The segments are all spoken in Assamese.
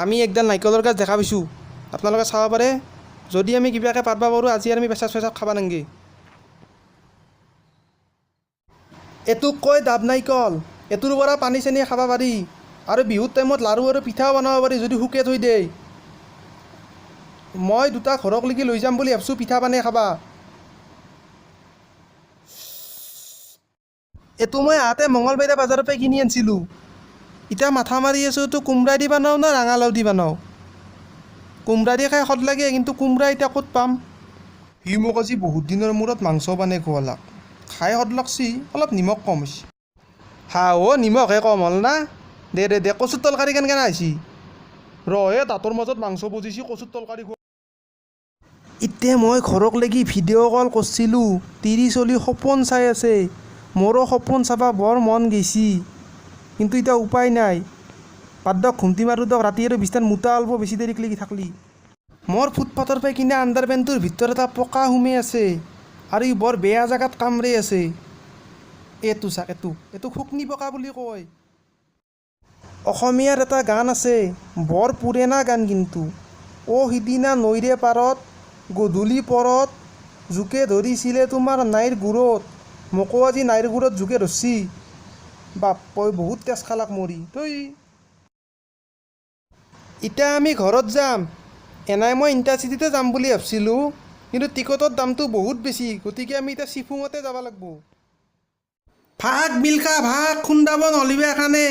আমি একডাল নাৰিকলৰ গাছ দেখা পাইছোঁ, আপোনালোকে চাব পাৰে। যদি আমি কিবাকৈ পাৰব পাৰোঁ আজি আমি পেচাব চেচাব খাব নাংগে। এইটোক কয় ডাব নাৰিকল, এইটোৰ পৰা পানী চেনি খাব পাৰি আৰু বিহুৰ টাইমত লাড়ু আৰু পিঠাও বনাব পাৰি যদি শুকে থৈ দিয়ে। মই দুটা ঘৰক লৈকে লৈ যাম বুলি ভাবছোঁ পিঠা পানী খাবা। এইটো মই আহোঁতে মঙলবাৰে বজাৰৰ পৰা কিনি আনিছিলোঁ। এতিয়া মাথা মাৰি আছোঁ এইটো কোমৰা দি বনাওঁ না ৰঙালাও দি বনাওঁ। কোমৰা দি খাই সোৱাদ লাগে, কিন্তু কোমৰা এতিয়া ক'ত পাম। সি মোক আজি বহুত দিনৰ মূৰত মাংস বনাই খোৱালাক, খাই সোৱাদ লাগছি, অলপ নিমখ কম হৈছে। নিমখহে কম হ'ল না। দে দে দে কচুৰ তৰকাৰী কেনেকৈ আহিছি ৰহে দাঁতৰ মাজত মাংস বুজিছি কচুৰ তৰকাৰী খোৱা। এতিয়া মই ঘৰক লাগি ভিডিঅ' কল কৰিছিলোঁ, তিৰি চলি সপোন চাই আছে। মোৰো সপোন চাব বৰ মন গৈছি, কিন্তু এতিয়া উপায় নাই। বাদ দিয়ক, ঘুমটি মাৰোঁ দিয়ক, ৰাতি আৰু বিছনাত মোটা অলপ বেছি দেৰিক লাগি থাকলি। মোৰ ফুটপাথৰ পৰা কিনা আণ্ডাৰপেণ্টটোৰ ভিতৰত এটা পকা সোমাই আছে আৰু ই বৰ বেয়া জেগাত কামৰি আছে। এইটো চাক, এইটো শুকনি পকা বুলি কয়। অসমীয়াৰ এটা গান আছে, বৰ পুৰণা গান কিন্তু। সিদিনা নৈৰে পাৰত গধূলি পৰত জোকে ধৰিছিলে তোমাৰ নাইৰ গুৰত, মোকো আজি নাইৰ গুৰত জোকে ধৰছি। বাপই বহুত তেজ খালাক মৰি তই। এতিয়া আমি ঘৰত যাম। এনাই মই ইণ্টাৰচিটিতে যাম বুলি ভাবছিলোঁ, কিন্তু টিকটৰ দামটো বহুত বেছি, গতিকে আমি এতিয়া চিফুঙতে যাব লাগিব। ভাগ মিলখা ভাগ, খুন্দাব নলিবে এখানে।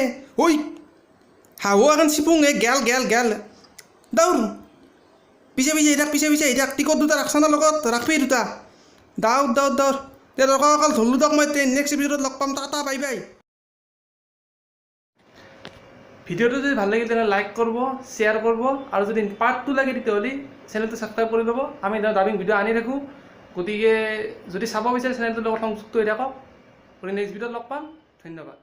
শাহু এখন চিপুং গেল গেল গেল দৌৰ। পিছে পিছে আহি থাক, টিকট দুটা ৰাখছা না লগত, ৰাখবি দুটা। দৌৰ দৌৰ দৌৰ দে দৰকাৰ অকল ধৰলোঁ দিয়ক, মই নেক্সট এপিছডত লগ পাম। Tata bye bye. ভিডিঅ'টো যদি ভাল লাগিল তেনেহ'লে লাইক কৰিব, শ্বেয়াৰ কৰিব, আৰু যদি পাৰ্ট 2 লাগে তেতিয়াহ'লে চেনেলটো ছাবস্ক্ৰাইব কৰি ল'ব। আমি ডাবিং ভিডিঅ' আনি থাকোঁ, গতিকে যদি চাব বিচাৰে চেনেলটোৰ লগত সংযুক্ত হৈ থাকক। নেক্সট ভিডিঅ'ত লগ পাম। ধন্যবাদ।